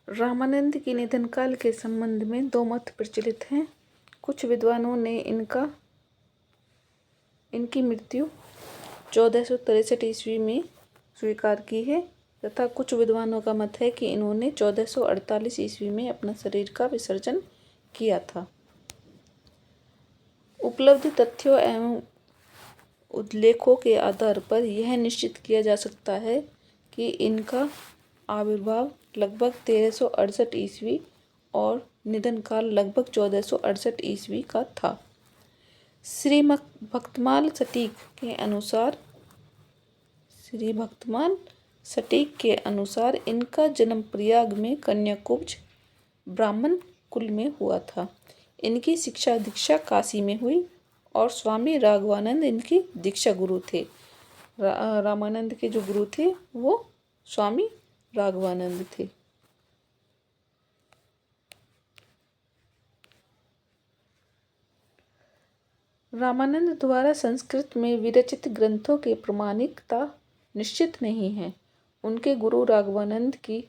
रामानंद की निधन काल के संबंध में दो मत प्रचलित हैं। कुछ विद्वानों ने इनकी मृत्यु 1463 ईस्वी में स्वीकार की है तथा कुछ विद्वानों का मत है कि इन्होंने 1448 ईस्वी में अपना शरीर का विसर्जन किया था। उपलब्ध तथ्यों एवं उल्लेखों के आधार पर यह निश्चित किया जा सकता है कि इनका आविर्भाव लगभग 1368 ईस्वी और निधन काल लगभग 1468 ईस्वी का था। श्री भक्तमाल सटीक के अनुसार इनका जन्म प्रयाग में कन्याकुब्ज ब्राह्मण कुल में हुआ था। इनकी शिक्षा दीक्षा काशी में हुई और स्वामी राघवानंद इनकी दीक्षा गुरु थे। रामानंद के जो गुरु थे वो स्वामी राघवानंद थे। रामानंद द्वारा संस्कृत में विरचित ग्रंथों की प्रामाणिकता निश्चित नहीं है। उनके गुरु राघवानंद की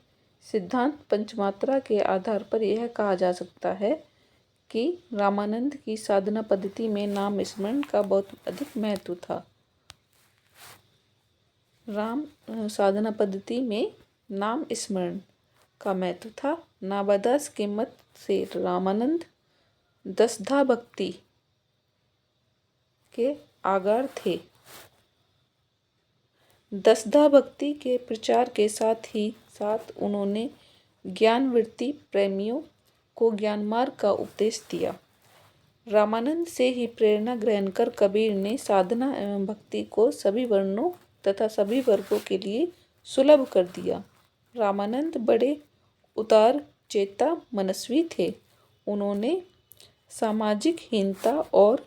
सिद्धांत पंचमात्रा के आधार पर यह कहा जा सकता है कि रामानंद की साधना पद्धति में नाम स्मरण का बहुत अधिक महत्व था। साधना पद्धति में नाम स्मरण का महत्व था। नाभादास के मत से रामानंद दसधा भक्ति के आगार थे। दसधा भक्ति के प्रचार के साथ ही साथ उन्होंने ज्ञानवृत्ति प्रेमियों को ज्ञान मार्ग का उपदेश दिया। रामानंद से ही प्रेरणा ग्रहण कर कबीर ने साधना एवं भक्ति को सभी वर्णों तथा सभी वर्गों के लिए सुलभ कर दिया। रामानंद बड़े उदार चेता मनस्वी थे। उन्होंने सामाजिक हीनता और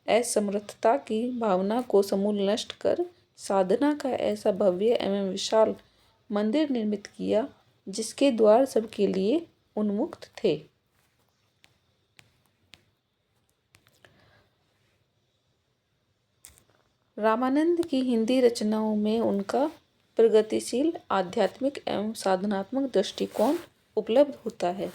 असमर्थता की भावना को समूल नष्ट कर साधना का ऐसा भव्य एवं विशाल मंदिर निर्मित किया जिसके द्वार सबके लिए उन्मुक्त थे। रामानंद की हिंदी रचनाओं में उनका प्रगतिशील आध्यात्मिक एवं साधनात्मक दृष्टिकोण उपलब्ध होता है।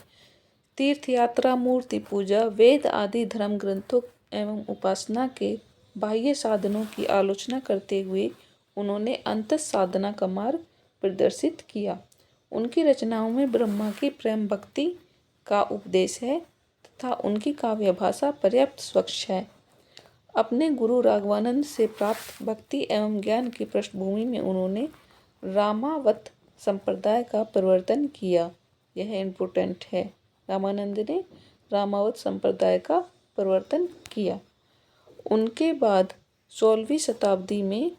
तीर्थ यात्रा, मूर्ति पूजा, वेद आदि धर्म ग्रंथों एवं उपासना के बाह्य साधनों की आलोचना करते हुए उन्होंने अंतः साधना का मार्ग प्रदर्शित किया। उनकी रचनाओं में ब्रह्मा की प्रेम भक्ति का उपदेश है तथा उनकी काव्य भाषा पर्याप्त स्वच्छ है। अपने गुरु राघवानंद से प्राप्त भक्ति एवं ज्ञान की पृष्ठभूमि में उन्होंने रामावत संप्रदाय का प्रवर्तन किया। यह इम्पोर्टेंट है। रामानंद ने रामावत संप्रदाय का प्रवर्तन किया। उनके बाद 16वीं शताब्दी में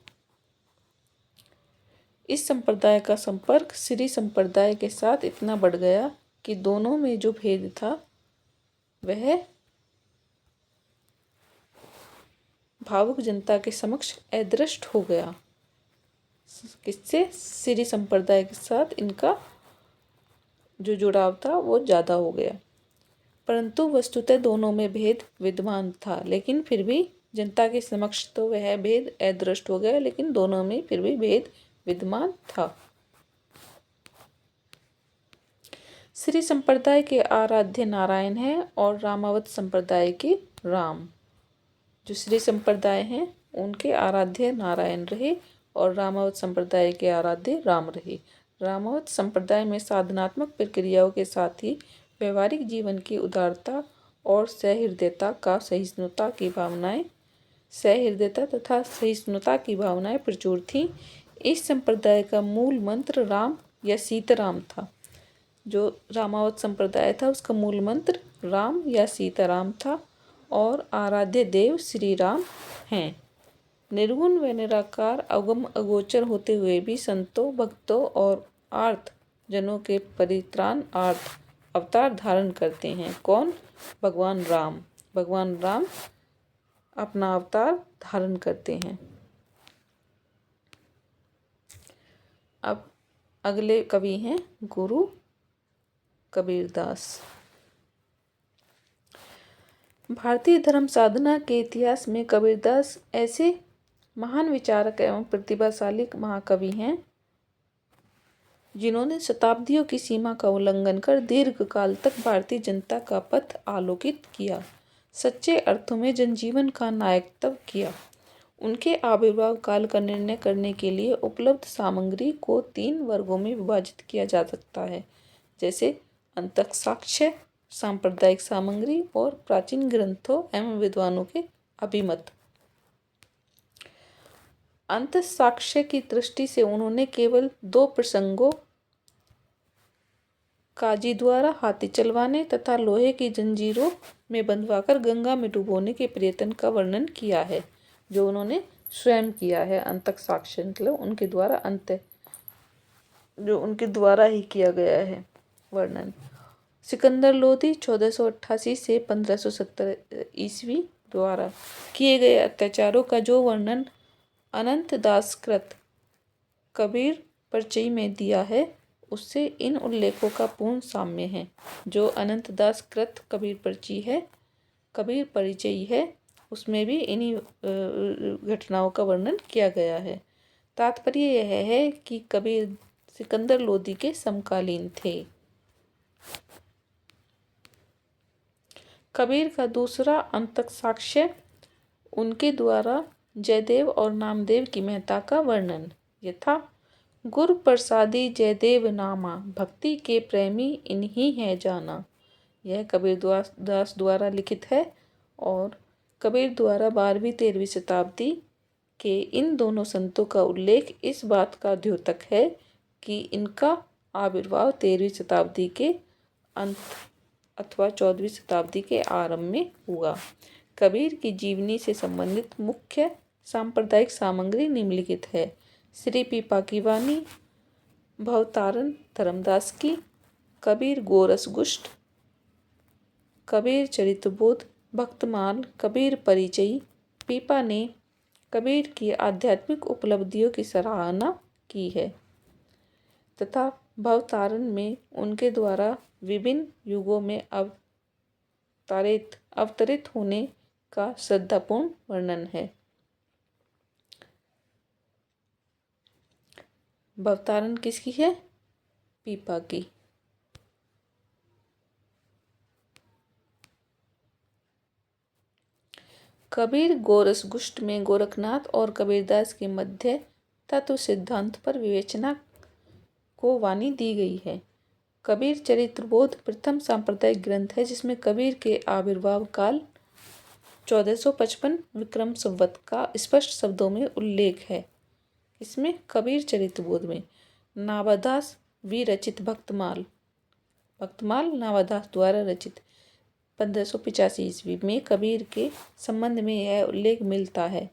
इस संप्रदाय का संपर्क श्री संप्रदाय के साथ इतना बढ़ गया कि दोनों में जो भेद था वह भावुक जनता के समक्ष अदृष्ट हो गया। किससे? श्री संप्रदाय के साथ इनका जो जुड़ाव था वो ज़्यादा हो गया। परंतु वस्तुतः दोनों में भेद विद्यमान था, लेकिन फिर भी जनता के समक्ष तो वह भेद अदृष्ट हो गया, लेकिन दोनों में फिर भी भेद विद्यमान था। श्री संप्रदाय के आराध्य नारायण है और रामावत संप्रदाय के राम। जो श्री संप्रदाय हैं उनके आराध्य नारायण रहे और रामावत संप्रदाय के आराध्य राम रहे। रामावत संप्रदाय में साधनात्मक प्रक्रियाओं के साथ ही व्यवहारिक जीवन की उदारता और सहृदयता तथा सहिष्णुता की भावनाएं प्रचुर थीं। इस संप्रदाय का मूल मंत्र राम या सीताराम था। जो रामावत संप्रदाय था उसका मूल मंत्र राम या सीताराम था और आराध्य देव श्री राम हैं। निर्गुण व निराकार अगम अगोचर होते हुए भी संतों, भक्तों और आर्त जनों के परित्राण आर्थ अवतार धारण करते हैं। कौन? भगवान राम। भगवान राम अपना अवतार धारण करते हैं। अब अगले कवि हैं गुरु कबीरदास। भारतीय धर्म साधना के इतिहास में कबीरदास ऐसे महान विचारक एवं प्रतिभाशाली महाकवि हैं जिन्होंने शताब्दियों की सीमा का उल्लंघन कर दीर्घकाल तक भारतीय जनता का पथ आलोकित किया, सच्चे अर्थों में जनजीवन का नायकत्व किया। उनके आविर्भाव काल का निर्णय करने के लिए उपलब्ध सामग्री को 3 वर्गों में विभाजित किया जा सकता है, जैसे अंतःसाक्ष्य, सांप्रदायिक सामग्री और प्राचीन ग्रंथों एवं विद्वानों के अभिमत। अंतःसाक्ष्य की दृष्टि से उन्होंने केवल 2 प्रसंगों, काजी द्वारा हाथी चलवाने तथा लोहे की जंजीरों में बंधवाकर गंगा में डुबोने के प्रयत्न का वर्णन किया है, जो उन्होंने स्वयं किया है। अंतःसाक्ष्य मतलब उनके द्वारा ही किया गया है वर्णन। सिकंदर लोदी 1488 से 1570 ईस्वी द्वारा किए गए अत्याचारों का जो वर्णन अनंत दास कृत कबीर परिचय में दिया है, उससे इन उल्लेखों का पूर्ण साम्य है। जो अनंत दास कृत कबीर परिचय है, उसमें भी इन्हीं घटनाओं का वर्णन किया गया है। तात्पर्य यह है कि कबीर सिकंदर लोदी के समकालीन थे। कबीर का दूसरा अंतःसाक्ष्य उनके द्वारा जयदेव और नामदेव की महत्ता का वर्णन यथा गुरु प्रसादी जयदेव नामा, भक्ति के प्रेमी इन्हीं है जाना। यह कबीर दास द्वारा लिखित है और कबीर द्वारा 12वीं-13वीं शताब्दी के इन दोनों संतों का उल्लेख इस बात का द्योतक है कि इनका आविर्भाव 13वीं शताब्दी के अंत अथवा 14वीं शताब्दी के आरंभ में हुआ। कबीर की जीवनी से संबंधित मुख्य सांप्रदायिक सामग्री निम्नलिखित है। श्री पीपा की वाणी, भवतारण धर्मदास की, कबीर गोरस गुष्ट, कबीर चरित्रबोध, भक्तमाल, कबीर परिचयी। पीपा ने कबीर की आध्यात्मिक उपलब्धियों की सराहना की है तथा भवतारण में उनके द्वारा विभिन्न युगों में अवतरित होने का श्रद्धापूर्ण वर्णन है। भवतारण किसकी है? पीपा की। कबीर गोरस गुष्ट में गोरखनाथ और कबीरदास के मध्य तत्व सिद्धांत पर विवेचना को वाणी दी गई है। कबीर चरित्रबोध प्रथम सांप्रदायिक ग्रंथ है जिसमें कबीर के आविर्भाव काल 1455 विक्रम संवत का स्पष्ट शब्दों में उल्लेख है। इसमें कबीर चरित्रबोध में नावादास विरचित भक्तमाल नावादास द्वारा रचित 1585 ईस्वी में कबीर के संबंध में यह उल्लेख मिलता है।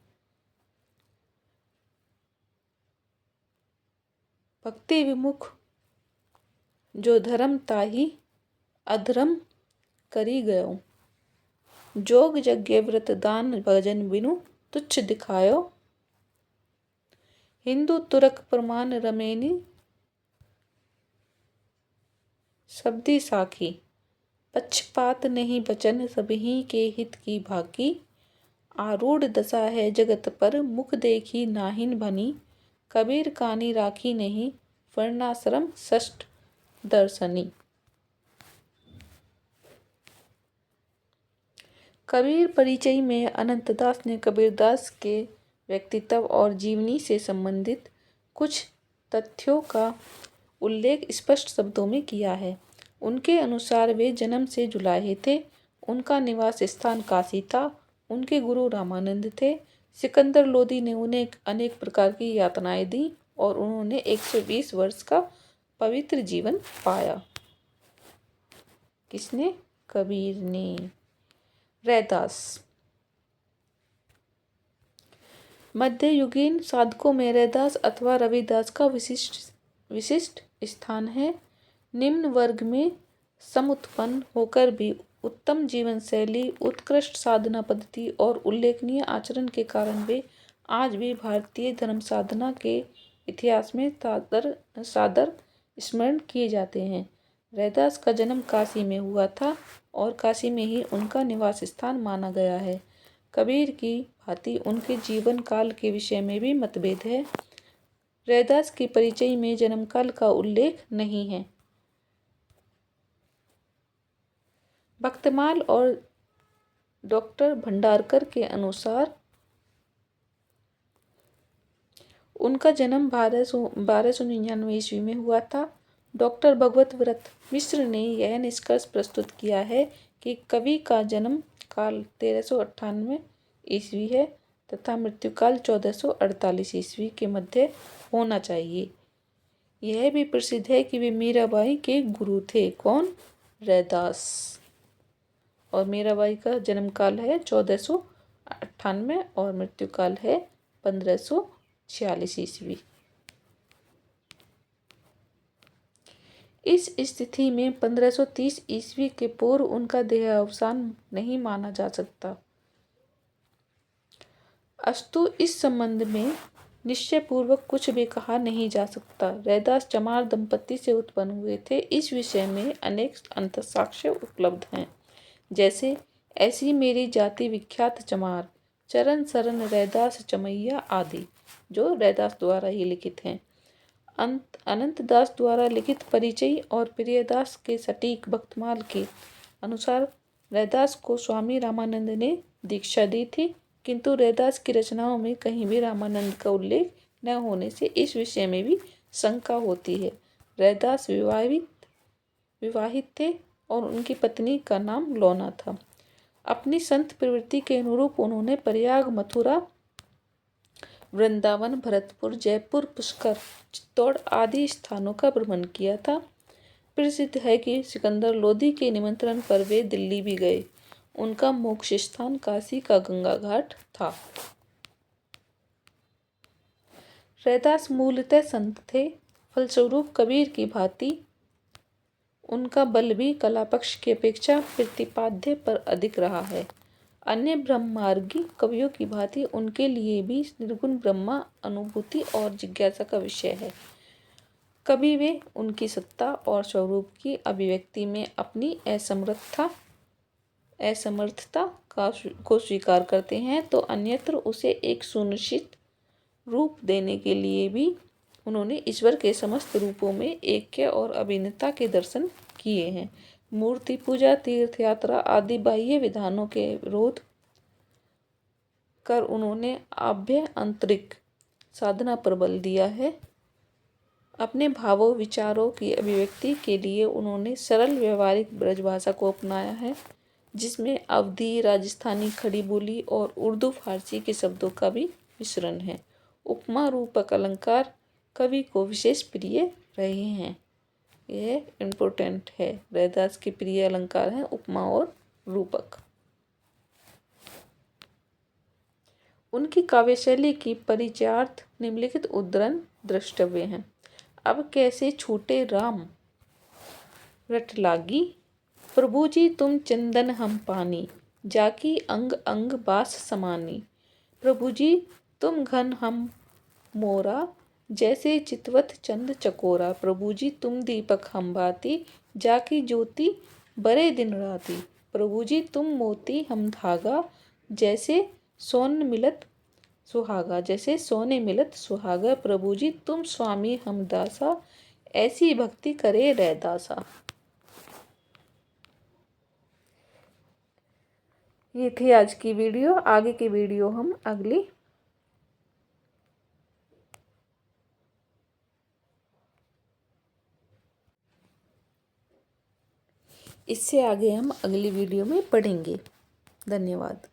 भक्ति विमुख जो धर्म ताही अधर्म करी गयो, जोग यज्ञ व्रत दान भजन बिनु तुच्छ दिखायो, हिंदू तुरक प्रमाण रमेनी शब्दी साखी, पक्षपात नहीं बचन सबही के हित की भाकी, आरूढ़ दशा है जगत पर मुख देखी नाहिन बनी, कबीर कानी राखी नहीं वर्णाश्रम षष्ठ दर्शनी। कबीर परिचय में अनंतदास ने कबीरदास के व्यक्तित्व और जीवनी से संबंधित कुछ तथ्यों का उल्लेख स्पष्ट शब्दों में किया है। उनके अनुसार वे जन्म से जुलाहे थे। उनका निवास स्थान काशी था। उनके गुरु रामानंद थे। सिकंदर लोदी ने उन्हें अनेक प्रकार की यातनाएं दी और उन्होंने 120 वर्ष का पवित्र जीवन पाया। किसने? कबीर ने। रैदास मध्ययुगीन साधकों में रैदास अथवा रविदास का विशिष्ट स्थान है। निम्न वर्ग में समुत्पन्न होकर भी उत्तम जीवन शैली, उत्कृष्ट साधना पद्धति और उल्लेखनीय आचरण के कारण वे आज भी भारतीय धर्म साधना के इतिहास में सादर स्मरण किए जाते हैं। रैदास का जन्म काशी में हुआ था और काशी में ही उनका निवास स्थान माना गया है। कबीर की भांति उनके जीवन काल के विषय में भी मतभेद है। रैदास के परिचय में जन्मकाल का उल्लेख नहीं है। भक्तमाल और डॉक्टर भंडारकर के अनुसार उनका जन्म 1299 ईस्वी में हुआ था। डॉक्टर भगवत व्रत मिश्र ने यह निष्कर्ष प्रस्तुत किया है कि कवि का जन्म काल 1398 ईस्वी है तथा मृत्युकाल 1448 ईस्वी के मध्य होना चाहिए। यह भी प्रसिद्ध है कि वे मीराबाई के गुरु थे। कौन? रैदास। और मीराबाई का जन्म काल है 1498 और मृत्युकाल है 1546 ईस्वी। इस स्थिति में 1530 ईस्वी के पूर्व उनका देहावसान नहीं माना जा सकता। अस्तु इस संबंध में निश्चय पूर्वक कुछ भी कहा नहीं जा सकता। रैदास चमार दंपति से उत्पन्न हुए थे, इस विषय में अनेक अंतसाक्ष्य उपलब्ध हैं, जैसे ऐसी मेरी जाति विख्यात चमार, चरण शरण रैदास चमैया आदि, जो रैदास द्वारा ही लिखित हैं। अनंत दास द्वारा लिखित परिचय और प्रियदास के सटीक भक्तमाल के अनुसार रैदास को स्वामी रामानंद ने दीक्षा दी थी, किंतु रैदास की रचनाओं में कहीं भी रामानंद का उल्लेख न होने से इस विषय में भी शंका होती है। रैदास विवाहित थे और उनकी पत्नी का नाम लोना था। अपनी संत प्रवृत्ति के अनुरूप उन्होंने प्रयाग, मथुरा, वृंदावन, भरतपुर, जयपुर, पुष्कर, चित्तौड़ आदि स्थानों का भ्रमण किया था। प्रसिद्ध है कि सिकंदर लोदी के निमंत्रण पर वे दिल्ली भी गए। उनका मोक्ष स्थान काशी का गंगा घाट था। रैदास मूलतः संत थे, फलस्वरूप कबीर की भांति उनका बल भी कला पक्ष की अपेक्षा प्रतिपाद्य पर अधिक रहा है। अन्य ब्रह्मार्गी कवियों की भांति उनके लिए भी निर्गुण ब्रह्मा अनुभूति और जिज्ञासा का विषय है। कभी वे उनकी सत्ता और स्वरूप की अभिव्यक्ति में अपनी असमर्थता को स्वीकार करते हैं, तो अन्यत्र उसे एक सुनिश्चित रूप देने के लिए भी उन्होंने ईश्वर के समस्त रूपों में ऐक्य और अभिन्नता के दर्शन किए हैं। मूर्ति पूजा, तीर्थ यात्रा आदि बाह्य विधानों के विरोध कर उन्होंने आभ्यंतरिक साधना पर बल दिया है। अपने भावों विचारों की अभिव्यक्ति के लिए उन्होंने सरल व्यवहारिक ब्रजभाषा को अपनाया है, जिसमें अवधी, राजस्थानी खड़ी बोली और उर्दू फारसी के शब्दों का भी मिश्रण है। उपमा रूपक अलंकार कवि को विशेष प्रिय रहे हैं। यह इम्पोर्टेंट है। रैदास के प्रिय अलंकार हैं उपमा और रूपक। उनकी काव्यशैली की परिचयार्थ निम्नलिखित उद्धरण द्रष्टव्य हैं। अब कैसे छूटे राम रट लागी, प्रभु जी तुम चंदन हम पानी, जाकी अंग अंग बास समानी। प्रभु जी तुम घन हम मोरा, जैसे चितवत चंद चकोरा। प्रभु जी तुम दीपक हम बाती, जाकी ज्योति बरे दिन राती। प्रभु जी तुम मोती हम धागा, जैसे सोन मिलत सुहागा, जैसे सोने मिलत सुहागा। प्रभु जी तुम स्वामी हम दासा, ऐसी भक्ति करे रैदासा। ये थी आज की वीडियो। आगे की वीडियो हम इससे आगे हम अगली वीडियो में पढ़ेंगे। धन्यवाद।